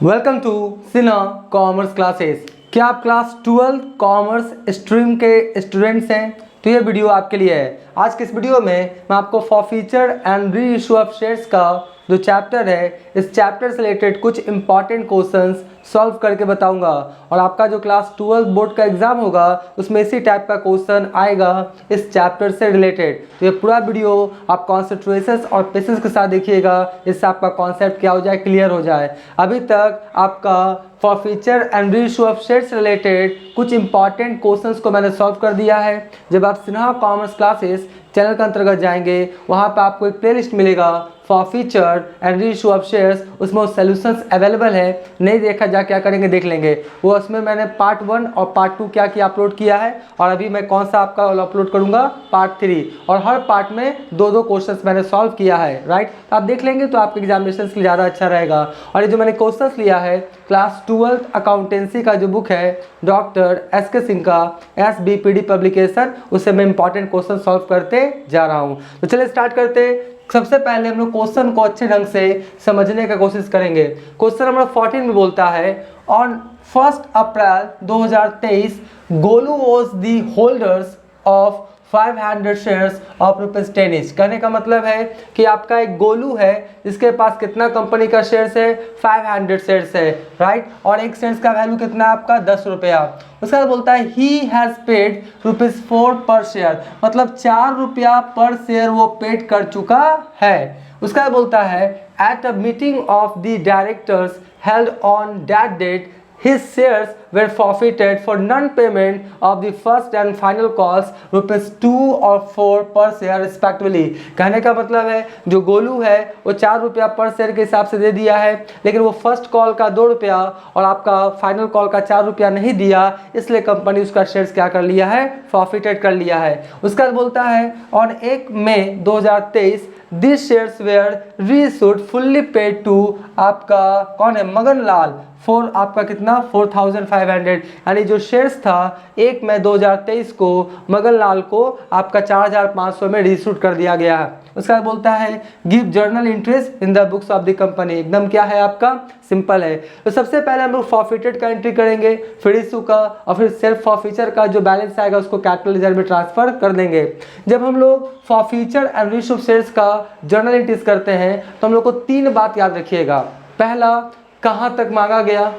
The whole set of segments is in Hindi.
Welcome to Sinha commerce classes. क्या आप क्लास 12 कॉमर्स स्ट्रीम के स्टूडेंट्स हैं? तो ये वीडियो आपके लिए है। आज के इस वीडियो में मैं आपको forfeiture and re issue of shares का जो चैप्टर है, इस चैप्टर से रिलेटेड कुछ इंपॉर्टेंट क्वेश्चंस सॉल्व करके बताऊंगा। और आपका जो क्लास 12 बोर्ड का एग्जाम होगा उसमें इसी टाइप का क्वेश्चन आएगा इस चैप्टर से रिलेटेड। तो ये पूरा वीडियो आप कॉन्सेंट्रेशन और पेशेंस के साथ देखिएगा, इससे आपका कॉन्सेप्ट क्या हो जाए, क्लियर हो जाए। अभी तक आपका forfeiture and re issue of shares related कुछ इंपॉर्टेंट क्वेश्चंस को मैंने सॉल्व कर दिया है। जब आप सिन्हा कॉमर्स क्लासेस चैनल के अंतर्गत जाएंगे, वहाँ पर आपको एक प्लेलिस्ट मिलेगा forfeiture and re issue of shares, उसमें वो सॉल्यूशंस अवेलेबल है। नहीं देखा जा क्या करेंगे देख लेंगे। वो उसमें मैंने पार्ट 1 और पार्ट 2 क्या किया अपलोड किया है, और अभी मैं कौन सा आपका अपलोड करूंगा पार्ट 3, और हर पार्ट में दो क्वेश्चंस मैंने सॉल्व किया है। राइट, आप देख लेंगे तो आपके एग्जामिनेशन के लिए ज़्यादा अच्छा रहेगा। और ये जो मैंने क्वेश्चंस लिया है क्लास 12 अकाउंटेंसी का जो बुक है Dr.S.K.Singh का SBPD पब्लिकेशन, उससे मैं इंपॉर्टेंट क्वेश्चन सॉल्व करते जा रहा हूँ। तो चलिए स्टार्ट करते। सबसे पहले हम लोग क्वेश्चन को अच्छे ढंग से समझने का कोशिश करेंगे। क्वेश्चन नंबर 14 में बोलता है on 1 April 2023 Golu was the holders of 500 shares of ₹10 each. कहने का मतलब है कि आपका एक गोलू है जिसके पास कितना कंपनी का शेयर्स है, 500 शेयर्स है। राइट, और एक शेयर्स का वैल्यू कितना है आपका, 10 रुपया। उसके बाद बोलता है ही हैज़ पेड ₹4 पर शेयर, मतलब 4 रुपया पर शेयर वो पेड कर चुका है। उसके बाद बोलता है at a meeting of the directors held on that date his shares were forfeited for non-payment of the first and final calls ₹2 और 4 per share respectively। कहने का मतलब है जो गोलू है वो 4 रुपया पर शेयर के हिसाब से दे दिया है, लेकिन वो फर्स्ट कॉल का 2 रुपया और आपका फाइनल कॉल का 4 रुपया नहीं दिया, इसलिए कंपनी उसका शेयर्स क्या कर लिया है, फॉरफिटेड कर लिया है। उसका बोलता है on 1 May 2023 this shares were reissued fully paid to, आपका कौन है, मगन लाल, फॉर आपका कितना 4500, यानी जो शेयर्स था 1 मई 2023 को मगन लाल को आपका 4500 में रीइशूड कर दिया गया है। उसका बोलता है give journal interest in the books of the company. एकदम क्या है आपका, सिंपल है। तो सबसे पहले हम लोग फॉरफिटेड का एंट्री करेंगे, फिर इशू का, और फिर सेल्फ फॉरफीचर का जो बैलेंस आएगा उसको कैपिटल रिजर्व में ट्रांसफर कर देंगे। जब हम लोग फॉरफीचर एंड रीइशू शेयर्स का जर्नल एंट्रीज करते हैं तो हम लोग को 3 बात याद रखिएगा। पहला, कहाँ तक मांगा गया,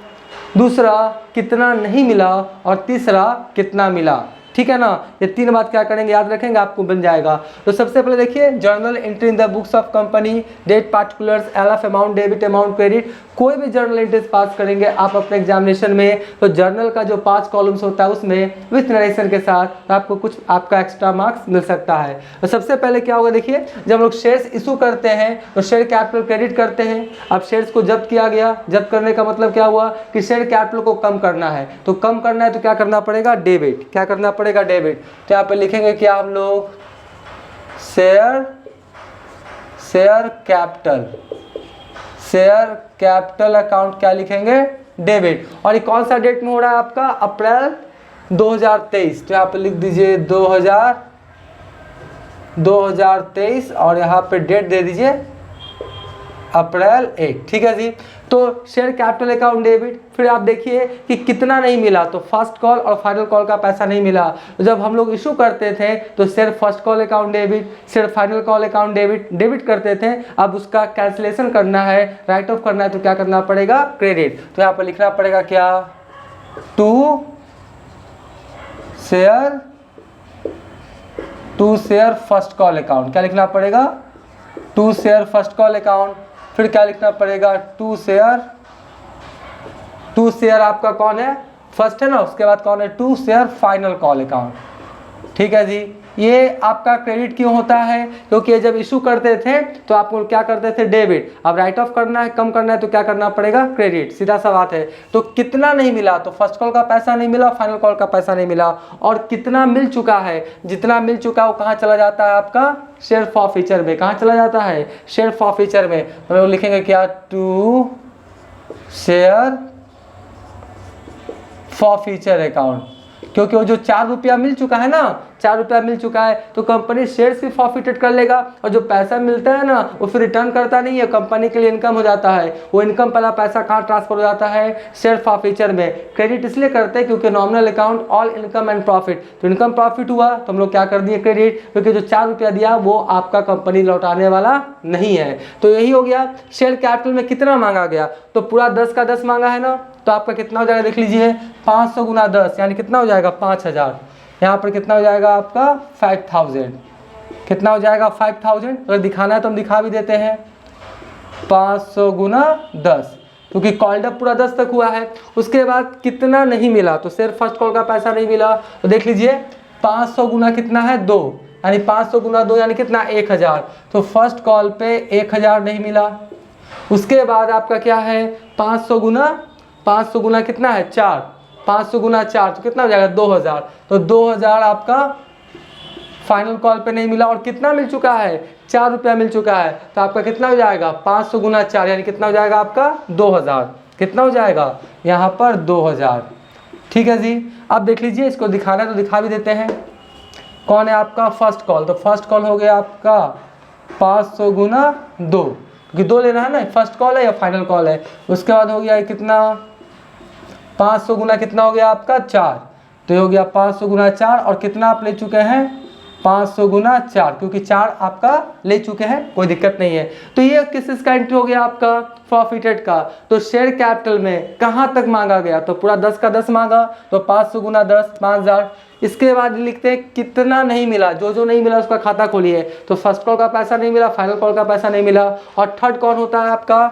दूसरा कितना नहीं मिला, और तीसरा कितना मिला। ठीक है ना, ये 3 बात क्या करेंगे, याद रखेंगे, आपको बन जाएगा। तो सबसे पहले देखिए journal entry in the books of company, date particulars, LF amount, debit amount, credit. कोई भी जर्नल एंट्रीज पास करेंगे आप अपने एग्जामिनेशन में, तो जर्नल का जो 5 कॉलम्स होता है उसमें विथ नरेशन के साथ आपको कुछ आपका एक्स्ट्रा मार्क्स मिल सकता है। तो सबसे पहले क्या होगा, देखिए जब हम लोग शेयर्स इशू करते हैं तो शेयर कैपिटल क्रेडिट करते हैं। अब शेयर्स को जब्त किया गया, जब्त करने का मतलब क्या हुआ कि शेयर कैपिटल को कम करना है, तो कम करना है तो क्या करना पड़ेगा, डेबिट। क्या करना पड़ेगा, डेबिट। तो यहाँ पे लिखेंगे क्या हम लोग, शेयर कैपिटल अकाउंट क्या लिखेंगे, डेबिट। और ये कौन सा डेट में हो रहा है आपका, अप्रैल 2023। तो यहाँ पे लिख दीजिए 2023 और यहाँ पे डेट दे दीजिए अप्रैल 1। ठीक है जी। तो शेयर कैपिटल अकाउंट डेबिट। फिर आप देखिए कि कितना नहीं मिला, तो फर्स्ट कॉल और फाइनल कॉल का पैसा नहीं मिला। तो जब हम लोग इशू करते थे तो share first call account debit, share final call account debit करते थे। अब उसका कैंसिलेशन करना है, राइट ऑफ करना है, तो क्या करना पड़ेगा, क्रेडिट। तो यहाँ पर लिखना पड़ेगा क्या, to share first call account. क्या लिखना पड़ेगा, to share first call account. फिर क्या लिखना पड़ेगा, टू शेयर आपका कौन है, फर्स्ट है ना, उसके बाद कौन है, to share final call account. ठीक है जी। ये आपका क्रेडिट क्यों होता है, क्योंकि जब इशू करते थे तो आप लोग क्या करते थे, डेबिट। अब राइट ऑफ करना है, कम करना है, तो क्या करना पड़ेगा, क्रेडिट। सीधा सा बात है। तो कितना नहीं मिला, तो फर्स्ट कॉल का पैसा नहीं मिला, फाइनल कॉल का पैसा नहीं मिला, और कितना मिल चुका है, जितना मिल चुका है वो कहाँ चला जाता है आपका, शेयर फॉरफीचर में। कहाँ चला जाता है, शेयर फॉरफीचर में। हम लोग लिखेंगे क्या, टू शेयर फॉरफीचर अकाउंट। क्योंकि वो जो 4 रुपया मिल चुका है ना, 4 रुपया मिल चुका है तो कंपनी शेयर्स भी फॉरफिटेड कर लेगा, और जो पैसा मिलता है ना वो फिर रिटर्न करता नहीं है, कंपनी के लिए इनकम हो जाता है। वो इनकम वाला पैसा कहाँ ट्रांसफर हो जाता है, शेयर फॉरफिचर में। क्रेडिट इसलिए करते हैं क्योंकि nominal account all income and profit, तो इनकम प्रॉफिट हुआ तो हम लोग क्या कर दिए क्रेडिट, क्योंकि जो 4 रुपया दिया वो आपका कंपनी लौटाने वाला नहीं है। तो यही हो गया शेयर कैपिटल में कितना मांगा गया, तो पूरा 10 का 10 मांगा है ना, तो आपका कितना हो जाएगा देख लीजिए, 500 गुना 10 यानी कितना हो जाएगा 5000। यहाँ पर कितना हो जाएगा आपका 5000, कितना हो जाएगा 5000। अगर दिखाना है तो हम दिखा भी देते हैं, 500 गुना 10, क्योंकि कॉल्ड अप पूरा 10 तक हुआ है। उसके बाद कितना नहीं मिला, तो सिर्फ फर्स्ट कॉल का पैसा नहीं मिला, तो देख लीजिए 500 गुना कितना है 2, यानी 500 गुना 2 यानी कितना 1000, तो फर्स्ट कॉल पे 1000 नहीं मिला। उसके बाद आपका क्या है 500 गुना कितना है 4, 500 गुना 4 तो कितना हो जाएगा 2000, तो 2000 आपका फाइनल कॉल पे नहीं मिला, और कितना मिल चुका है 4 रुपया मिल चुका है, तो आपका कितना हो जाएगा 500 गुना 4 यानी कितना हो जाएगा आपका 2000, कितना हो जाएगा यहाँ पर 2000। ठीक है जी, अब देख लीजिए, इसको दिखाना है तो दिखा भी देते हैं। कौन है आपका फर्स्ट कॉल, तो फर्स्ट कॉल हो गया आपका 500 गुना 2, क्योंकि 2 लेना है ना, फर्स्ट कॉल है या फाइनल कॉल है। उसके बाद हो गया कितना 500 गुना कितना हो गया आपका 4, तो ये हो गया 500 गुना 4, और कितना आप ले चुके हैं 500 गुना 4, क्योंकि 4 आपका ले चुके हैं, कोई दिक्कत नहीं है। तो ये किस का एंट्री हो गया आपका प्रॉफिटेड का। तो शेयर कैपिटल में कहाँ तक मांगा गया, तो पूरा 10 का 10 मांगा, तो 500 गुना 10 5000। इसके बाद लिखते हैं कितना नहीं मिला, जो जो नहीं मिला उसका खाता खोलिए, तो फर्स्ट कॉल का पैसा नहीं मिला, फाइनल कॉल का पैसा नहीं मिला, और थर्ड कौन होता है आपका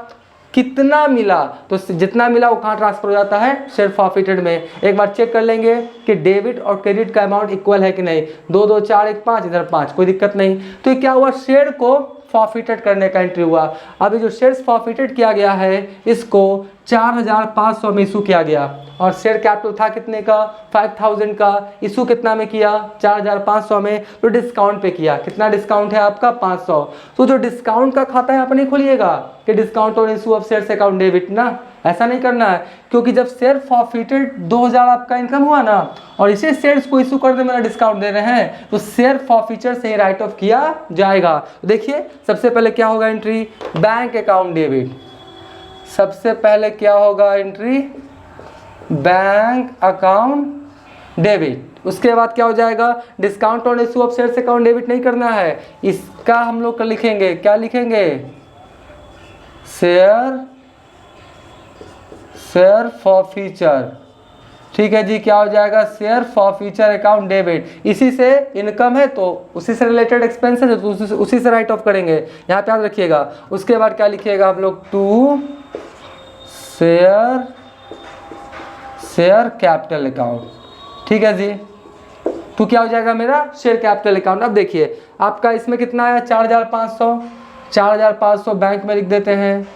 कितना मिला, तो जितना मिला वो कहाँ ट्रांसफर हो जाता है शेयर फॉरफिटेड में। एक बार चेक कर लेंगे कि डेबिट और क्रेडिट का अमाउंट इक्वल है कि नहीं, 2 2 4 1 5, इधर 5, कोई दिक्कत नहीं। तो ये क्या हुआ, शेयर को फॉरफिटेड करने का एंट्री हुआ। अभी जो शेयर्स फॉरफिटेड किया गया है इसको 4500 में इशू किया गया, और शेयर कैपिटल था कितने का 5000 का, इशू कितना में किया 4500 में, तो डिस्काउंट पे किया। कितना डिस्काउंट है आपका 500, तो जो डिस्काउंट का खाता है आप नहीं खोलिएगा कि डिस्काउंट और issue of shares account debit ना, ऐसा नहीं करना है, क्योंकि जब शेयर फॉरफिटेड 2000 आपका इनकम हुआ ना, और इसे शेयर्स को इशू करने में डिस्काउंट दे रहे हैं, तो शेयर फॉरफिचर से ही राइट ऑफ किया जाएगा। तो देखिए सबसे पहले क्या होगा एंट्री, बैंक अकाउंट डेबिट। सबसे पहले क्या होगा एंट्री, बैंक अकाउंट डेबिट। उसके बाद क्या हो जाएगा, discount on issue of shares account debit नहीं करना है, इसका हम लोग लिखेंगे, क्या लिखेंगे, शेयर फॉरफिचर। ठीक है जी, क्या हो जाएगा शेयर फॉरफिचर अकाउंट डेबिट। इसी से इनकम है तो उसी से रिलेटेड एक्सपेंसेस है तो उसी से राइट ऑफ करेंगे, यहाँ पे याद रखिएगा। उसके बाद क्या लिखिएगा हम लोग, टू शेयर कैपिटल अकाउंट। ठीक है जी, तो क्या हो जाएगा मेरा शेयर कैपिटल अकाउंट। अब देखिए आपका इसमें कितना आया 4500, 4500 बैंक में लिख देते हैं।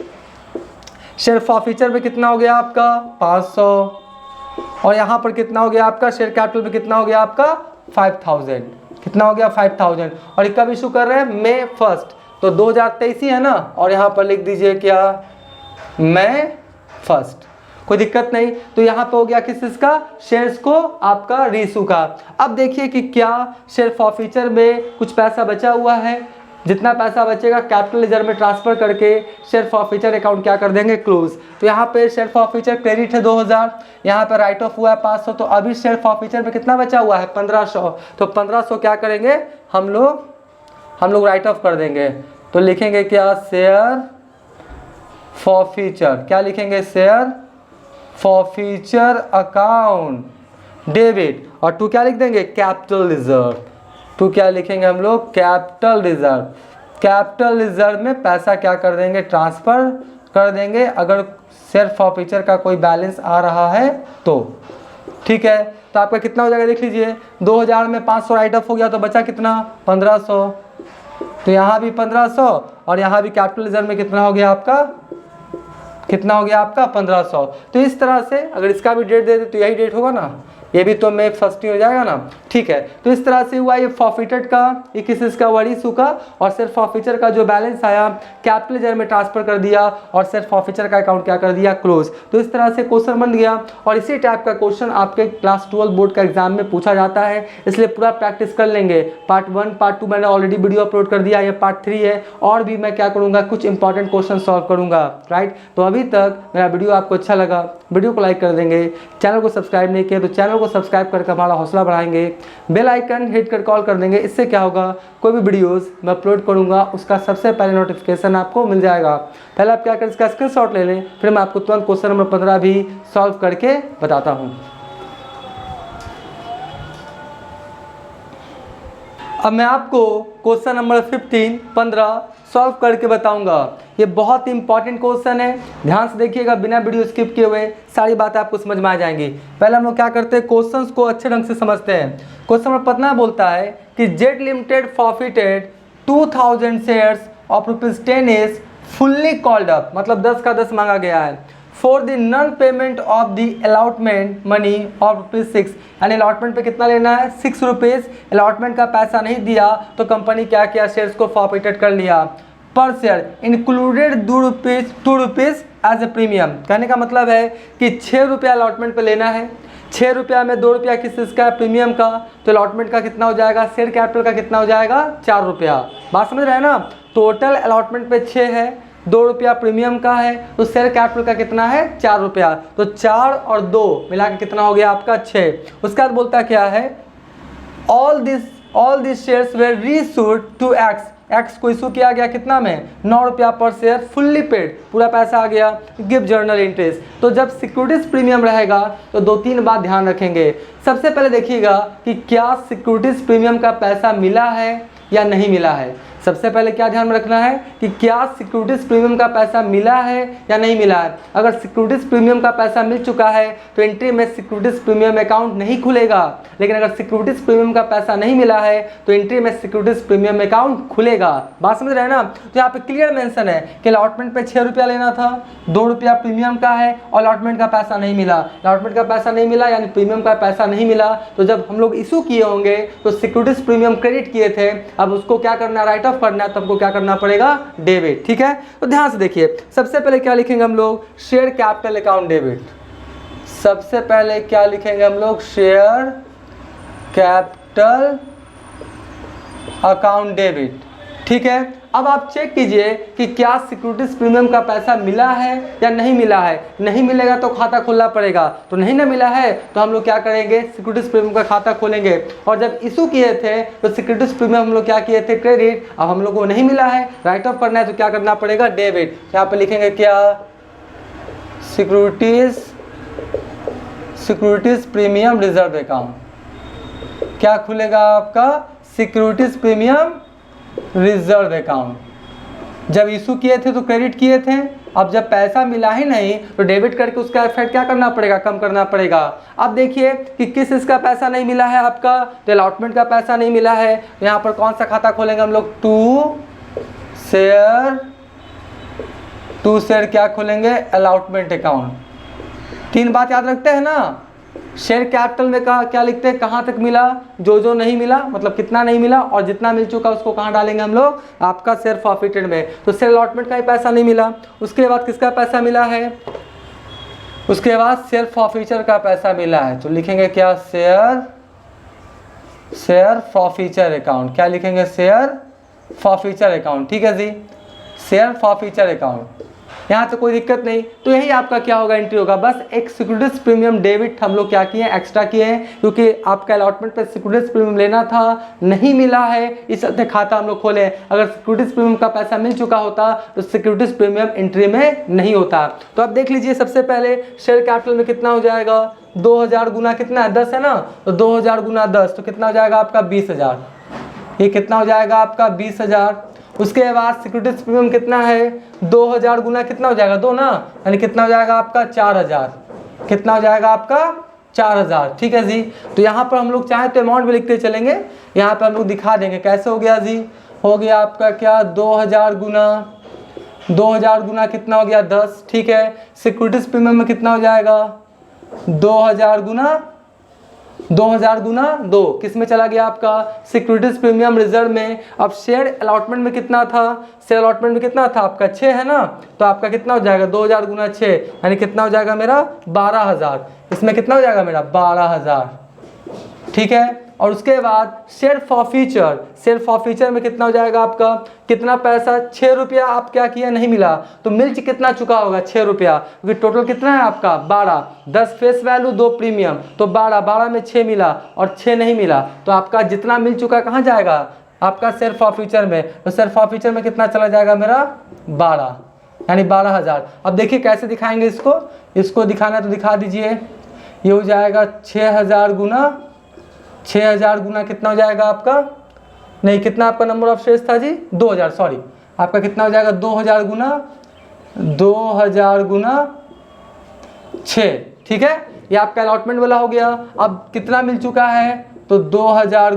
शेयर फॉरफिचर में कितना हो गया आपका 500, और यहाँ पर कितना हो गया आपका शेयर कैपिटल में कितना हो गया आपका 5000, कितना हो गया 5000। और कब इशू कर रहे हैं मई 1, तो 2023 ही है ना, और यहाँ पर लिख दीजिए क्या मई 1, कोई दिक्कत नहीं। तो यहाँ पे हो गया किस का, शेयर्स को आपका रीइशू का। अब देखिए कि क्या शेयर फॉरफिचर में कुछ पैसा बचा हुआ है, जितना पैसा बचेगा कैपिटल रिजर्व में ट्रांसफर करके शेयर फॉरफिचर अकाउंट क्या कर देंगे क्लोज। तो यहाँ पे शेयर फॉरफिचर क्रेडिट है 2000, यहाँ पे राइट ऑफ हुआ है 500, तो अभी शेयर फॉरफिचर में कितना बचा हुआ है 1500, तो 1500 क्या करेंगे हम लोग राइट ऑफ कर देंगे। तो लिखेंगे क्या शेयर फॉरफिचर, क्या लिखेंगे शेयर फॉरफिचर अकाउंट डेबिट, और टू क्या लिख देंगे कैपिटल रिजर्व। तो क्या लिखेंगे हम लोग कैपिटल रिजर्व। कैपिटल रिजर्व में पैसा क्या कर देंगे ट्रांसफर कर देंगे अगर शेयर फॉरफिचर का कोई बैलेंस आ रहा है तो। ठीक है, तो आपका कितना हो जाएगा देख लीजिए, 2000 में 500 राइट ऑफ हो गया तो बचा कितना 1500, तो यहाँ भी 1500 और यहाँ भी कैपिटल रिजर्व में कितना हो गया आपका 1500। तो इस तरह से अगर इसका भी डेट दे दे तो यही डेट होगा ना, ये भी तो में फर्स्ट ही हो जाएगा ना, ठीक है। तो इस तरह से हुआ ये फॉरफिटेड का, ये किस इसका वर इशू का, और सिर्फ फॉरफिचर का जो बैलेंस आया कैपिटल लेजर में ट्रांसफर कर दिया और सिर्फ फॉरफिचर का अकाउंट क्या कर दिया, क्लोज। तो इस तरह से क्वेश्चन बन गया और इसी टाइप का क्वेश्चन आपके क्लास 12 बोर्ड का एग्जाम में पूछा जाता है, इसलिए पूरा प्रैक्टिस कर लेंगे। पार्ट 1 पार्ट 2 मैंने ऑलरेडी वीडियो अपलोड कर दिया, ये पार्ट 3 है और भी मैं क्या करूँगा, कुछ इंपॉर्टेंट क्वेश्चन सॉल्व करूँगा, राइट। तो अभी तक मेरा वीडियो आपको अच्छा लगा, वीडियो को लाइक कर देंगे, चैनल को सब्सक्राइब नहीं किया तो चैनल को सब्सक्राइब करके हमारा हौसला बढ़ाएंगे, बेल आइकन हिट कर कॉल कर देंगे। इससे क्या होगा, कोई भी वीडियोस मैं अपलोड करूंगा उसका सबसे पहले नोटिफिकेशन आपको मिल जाएगा। पहले आप क्या करें, इसका स्क्रीनशॉट ले लें, फिर मैं आपको तुरंत क्वेश्चन नंबर 15 भी सॉल्व करके बताता हूं। अब मैं आपको क्वेश्चन नंबर 15 सॉल्व करके बताऊंगा। ये बहुत इंपॉर्टेंट क्वेश्चन है, ध्यान से देखिएगा, बिना वीडियो स्किप किए हुए सारी बातें आपको समझ में आ जाएंगी। पहले हम लोग क्या करते हैं, क्वेश्चंस को अच्छे ढंग से समझते हैं। क्वेश्चन नंबर 15 बोलता है कि Z limited forfeited 2000 shares of ₹10 is fully called up, मतलब 10 का 10 मांगा गया है, for the non payment of the allotment money of ₹6, यानी अलॉटमेंट पे कितना लेना है, ₹6। अलॉटमेंट का पैसा नहीं दिया तो कंपनी क्या किया, शेयर्स को फॉरफिटेड कर लिया। पर share included ₹2 as a premium, कहने का मतलब है कि ₹6 अलॉटमेंट पे लेना है, ₹6 में ₹2 किस चीज़ का, प्रीमियम का, तो अलॉटमेंट का कितना हो जाएगा, शेयर कैपिटल का कितना हो जाएगा, ₹4। बात समझ रहे हैं ना, टोटल अलॉटमेंट पे 6 है, ₹2 प्रीमियम का है, तो शेयर कैपिटल का कितना है, ₹4। तो 4 और 2 मिला के कितना हो गया आपका 6। उसके बाद बोलता क्या है, all this shares were reissued to X को इशू किया गया कितना में, ₹9 पर शेयर, फुल्ली पेड, पूरा पैसा आ गया, गिव जर्नल इंटरेस्ट। तो जब सिक्योरिटीज प्रीमियम रहेगा तो 2-3 बात ध्यान रखेंगे। सबसे पहले देखिएगा कि क्या सिक्योरिटीज प्रीमियम का पैसा मिला है या नहीं मिला है। सबसे पहले क्या ध्यान में रखना है कि क्या सिक्योरिटीज प्रीमियम का पैसा मिला है या नहीं मिला है। अगर सिक्योरिटीज प्रीमियम का पैसा मिल चुका है तो एंट्री में सिक्योरिटीज प्रीमियम अकाउंट नहीं खुलेगा, लेकिन अगर सिक्योरिटीज प्रीमियम का पैसा नहीं मिला है तो एंट्री में सिक्योरिटीज प्रीमियम अकाउंट खुलेगा। बात समझ रहे हैं ना। तो यहाँ पे क्लियर मेंशन है कि अलॉटमेंट पे ₹6 लेना था, ₹2 प्रीमियम का है और अलॉटमेंट का पैसा नहीं मिला। अलॉटमेंट का पैसा नहीं मिला यानी प्रीमियम का पैसा नहीं मिला, तो जब हम लोग इशू किए होंगे तो सिक्योरिटीज प्रीमियम क्रेडिट किए थे, अब उसको क्या करना, राइट ऑफ करना है, तो हमको क्या करना पड़ेगा, डेबिट। ठीक है, तो ध्यान से देखिए, सबसे पहले क्या लिखेंगे हम लोग, शेयर कैपिटल अकाउंट डेबिट। सबसे पहले क्या लिखेंगे हम लोग, शेयर कैपिटल अकाउंट डेबिट। ठीक है, अब आप चेक कीजिए कि क्या सिक्योरिटीज प्रीमियम का पैसा मिला है या नहीं मिला है। नहीं मिलेगा तो खाता खोलना पड़ेगा, तो नहीं ना मिला है तो हम लोग क्या करेंगे, सिक्योरिटीज प्रीमियम का खाता खोलेंगे। और जब इशू किए थे तो सिक्योरिटीज प्रीमियम हम लोग क्या किए थे, क्रेडिट। अब हम लोग को नहीं मिला है, राइट ऑफ करना है, तो क्या करना पड़ेगा, डेबिट। यहाँ पे लिखेंगे क्या, सिक्योरिटीज प्रीमियम रिजर्व अकाउंट। क्या खुलेगा आपका, सिक्योरिटीज प्रीमियम रिजर्व अकाउंट। जब इशू किए थे तो क्रेडिट किए थे, अब जब पैसा मिला ही नहीं तो डेबिट करके उसका इफेक्ट क्या करना पड़ेगा, कम करना पड़ेगा। अब देखिए कि किस इसका पैसा नहीं मिला है आपका, तो अलॉटमेंट का पैसा नहीं मिला है, तो यहाँ पर कौन सा खाता खोलेंगे हम लोग, टू शेयर क्या खोलेंगे, अलॉटमेंट अकाउंट। 3 बात याद रखते हैं ना, शेयर कैपिटल में कहा क्या लिखते हैं, कहाँ तक मिला, जो नहीं मिला मतलब कितना नहीं मिला, और जितना मिल चुका उसको कहाँ डालेंगे हम लोग, आपका शेयर फॉरफिटेड में। तो शेयर अलॉटमेंट का ही पैसा नहीं मिला, उसके बाद किसका पैसा मिला है, उसके बाद शेयर फॉरफीचर का पैसा मिला है, तो लिखेंगे क्या, शेयर फॉरफीचर अकाउंट। क्या लिखेंगे, शेयर फॉरफीचर अकाउंट। ठीक है जी, शेयर फॉरफीचर अकाउंट, यहाँ तो कोई दिक्कत नहीं। तो यही आपका क्या होगा, एंट्री होगा। बस एक सिक्योरिटीज प्रीमियम डेबिट हम लोग क्या किए, एक्स्ट्रा किए हैं, क्योंकि आपका अलॉटमेंट पे सिक्योरिटीज प्रीमियम लेना था, नहीं मिला है, इस चलते खाता हम लोग खोले। अगर सिक्योरिटीज प्रीमियम का पैसा मिल चुका होता तो सिक्योरिटीज प्रीमियम एंट्री में नहीं होता। तो अब देख लीजिए, सबसे पहले शेयर कैपिटल में कितना हो जाएगा, 2000 गुना कितना है, 10 है ना, तो 2000 गुना 10 तो कितना हो जाएगा आपका, 20,000। ये कितना हो जाएगा आपका, 20,000। उसके बाद सिक्योरिटीज प्रीमियम कितना है, 2000 गुना कितना हो जाएगा, 2 ना, यानी कितना हो जाएगा आपका, 4000। कितना हो जाएगा आपका, 4000। ठीक है जी। तो यहाँ पर हम लोग चाहे तो अमाउंट भी लिखते चलेंगे, यहाँ पर हम लोग दिखा देंगे कैसे हो गया जी। हो गया आपका क्या, 2000 गुना कितना हो गया, 10। ठीक है, सिक्योरिटीज प्रीमियम में कितना हो जाएगा, 2000 गुना 2000 गुना 2 किस में चला गया आपका, सिक्योरिटीज प्रीमियम रिजर्व में। अब शेयर अलॉटमेंट में कितना था, शेयर अलॉटमेंट में कितना था आपका 6 है ना, तो आपका कितना हो जाएगा 2000 गुना 6 यानी कितना हो जाएगा मेरा 12000। इसमें कितना हो जाएगा मेरा 12000, ठीक है। और उसके बाद शेयर फॉरफीचर, शेयर फॉरफीचर में कितना हो जाएगा आपका, कितना पैसा 6 रुपया आप क्या किया नहीं मिला, तो मिल कितना चुका होगा 6 रुपया, क्योंकि टोटल कितना है आपका 12, 10 फेस वैल्यू 2 प्रीमियम, तो 12, 12 में 6 मिला और 6 नहीं मिला, तो आपका जितना मिल चुका कहाँ जाएगा आपका शेयर फॉरफीचर में, तो शेयर फॉरफीचर में कितना चला जाएगा मेरा 12 यानी 12000। अब देखिए कैसे दिखाएंगे इसको, इसको दिखाना तो दिखा दीजिए। ये हो जाएगा 6000 गुना कितना हो जाएगा आपका, नहीं कितना आपका नंबर ऑफ शेयर्स था जी 2000, सॉरी आपका कितना हो जाएगा 2000 गुना 6, ठीक है। ये आपका अलॉटमेंट वाला हो गया। अब कितना मिल चुका है, तो 2000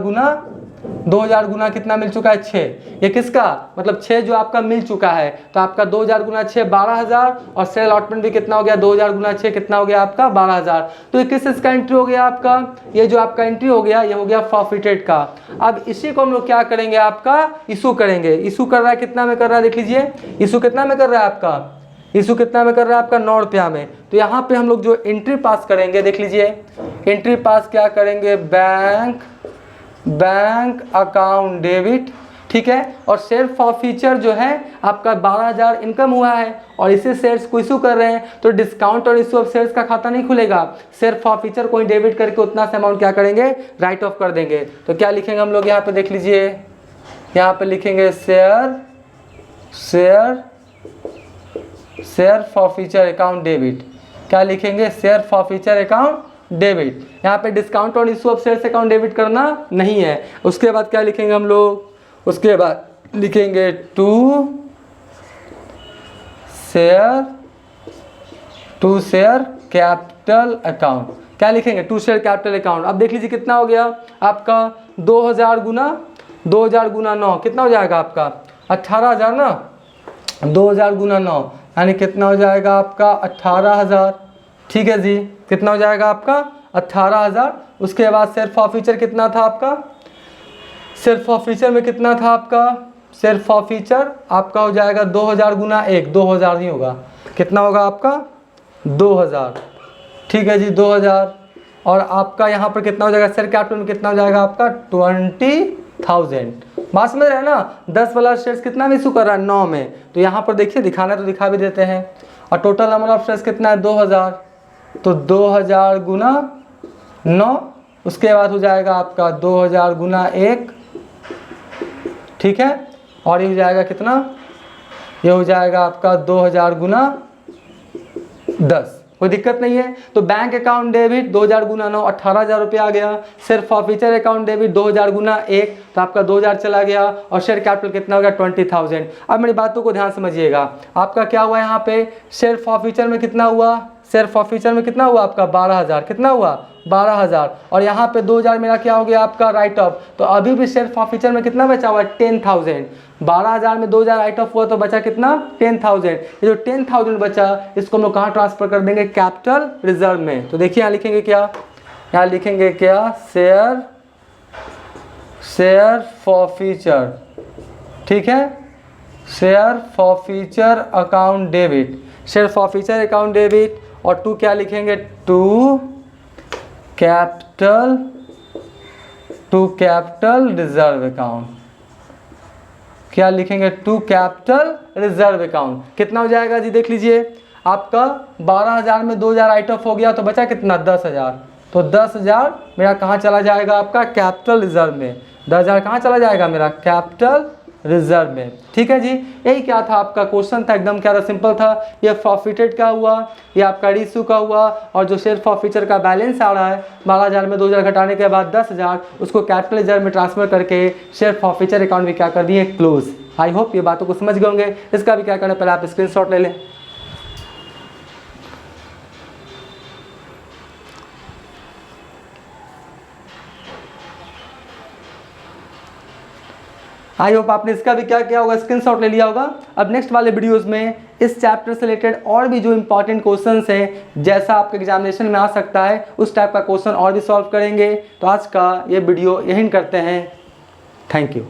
गुना कितना मिल चुका है 6, ये किसका मतलब 6 जो आपका मिल चुका है, तो आपका 2000 गुना 6 12000 और शेयर अलॉटमेंट भी कितना हो गया 2000 गुना 6 कितना हो गया आपका 12000। तो ये किस इसका एंट्री हो गया आपका, ये जो आपका एंट्री हो गया ये हो गया फॉरफिटेड का। अब इसी को हम लोग क्या करेंगे आपका इशू करेंगे। इशू कर रहा है कितना में कर रहा है देख लीजिए, इशू कितना में कर रहा है आपका, इशू कितना में कर रहा है आपका 9 रुपया में। तो यहाँ पे हम लोग जो एंट्री पास करेंगे देख लीजिए, एंट्री पास क्या करेंगे बैंक अकाउंट डेबिट, ठीक है। और शेयर फॉरफीचर जो है आपका 12000 इनकम हुआ है और इसे शेयर्स को इशू कर रहे हैं, तो डिस्काउंट और इशू ऑफ शेयर्स का खाता नहीं खुलेगा, शेयर फॉरफीचर को डेबिट करके उतना से अमाउंट क्या करेंगे राइट ऑफ कर देंगे। तो क्या लिखेंगे हम लोग यहाँ पे देख लीजिए, यहाँ पे लिखेंगे शेयर फॉरफीचर अकाउंट डेबिट, क्या लिखेंगे शेयर फॉरफीचर अकाउंट डेबिट। यहाँ पे डिस्काउंट और issue of shares account debit करना नहीं है। उसके बाद क्या लिखेंगे हम लोग, उसके बाद लिखेंगे टू शेयर कैपिटल अकाउंट, क्या लिखेंगे टू शेयर कैपिटल अकाउंट। अब देख लीजिए कितना हो गया आपका 2000 गुना 9 कितना हो जाएगा आपका 18000 ना, 2000 गुना 9 यानी कितना हो जाएगा आपका 18000, ठीक है जी, कितना हो जाएगा आपका 18000। उसके बाद शेयर फॉरफीचर कितना था आपका, शेयर फॉरफीचर में कितना था आपका, शेयर फॉरफीचर आपका हो जाएगा 2000 गुना 1, 2000 नहीं होगा, कितना होगा आपका 2000, ठीक है जी 2000। और आपका यहाँ पर कितना हो जाएगा शेयर कैपिटल में कितना हो जाएगा आपका 20000। बात समझ रहे हैं ना, 10 वाला शेयर्स कितना में इशू कर रहा है 9 में, तो यहाँ पर देखिए दिखाना तो दिखा भी देते हैं। और टोटल नंबर ऑफ शेयर्स कितना है 2000, तो 2000 गुना 9, उसके बाद हो जाएगा आपका 2000 गुना 1, ठीक है। और ये हो जाएगा कितना, ये हो जाएगा आपका 2000 गुना 10, कोई दिक्कत नहीं है। तो बैंक अकाउंट डेबिट 2000 गुना 9 18000 रुपया आ गया, शेयर फॉरफीचर अकाउंट डेबिट 2000 गुना 1 तो आपका 2000 चला गया, और शेयर कैपिटल कितना हो गया 20000। अब मेरी बातों को ध्यान समझिएगा, आपका क्या हुआ यहाँ पे शेयर फॉरफीचर में कितना हुआ, शेयर फॉरफीचर में कितना हुआ आपका 12000, कितना हुआ 12000, और यहाँ पे 2000 मेरा क्या हो गया आपका राइट ऑफ। तो अभी भी शेयर फॉरफीचर में कितना बचा हुआ है 10000, 12000 में 2000 राइट ऑफ हुआ तो बचा कितना 10000। ये जो 10000 बचा इसको हम लोग कहाँ ट्रांसफर कर देंगे कैपिटल रिजर्व में। तो देखिए यहाँ लिखेंगे क्या, यहाँ लिखेंगे क्या शेयर फॉरफीचर, ठीक है, share forfeiture account debit, share forfeiture account debit, और टू क्या लिखेंगे टू कैपिटल रिजर्व अकाउंट, क्या लिखेंगे टू कैपिटल रिजर्व अकाउंट। कितना हो जाएगा जी देख लीजिए, आपका 12000 में 2000 राइट ऑफ हो गया तो बचा कितना 10000, तो 10000 मेरा कहाँ चला जाएगा आपका कैपिटल रिजर्व में, 10000 कहाँ चला जाएगा मेरा कैपिटल रिजर्व में, ठीक है जी। यही क्या था आपका क्वेश्चन था, एकदम क्या था सिंपल था। ये फॉरफिटेड का हुआ, ये आपका रीइशू का हुआ, और जो शेयर फॉरफीचर का बैलेंस आ रहा है 12000 में 2000 घटाने के बाद 10000 उसको कैपिटल रिजर्व में ट्रांसफर करके शेयर फॉरफीचर अकाउंट भी क्या कर दिए क्लोज। आई होप ये बातों को समझ गए होंगे। इसका भी क्या करना पहले आप स्क्रीनशॉट ले लें। आई होप आपने इसका भी क्या किया होगा, स्क्रीनशॉट ले लिया होगा। अब नेक्स्ट वाले वीडियोस में इस चैप्टर से रिलेटेड और भी जो इंपॉर्टेंट क्वेश्चंस हैं, जैसा आपके एग्जामिनेशन में आ सकता है उस टाइप का क्वेश्चन और भी सॉल्व करेंगे। तो आज का ये वीडियो यहीं करते हैं। Thank you.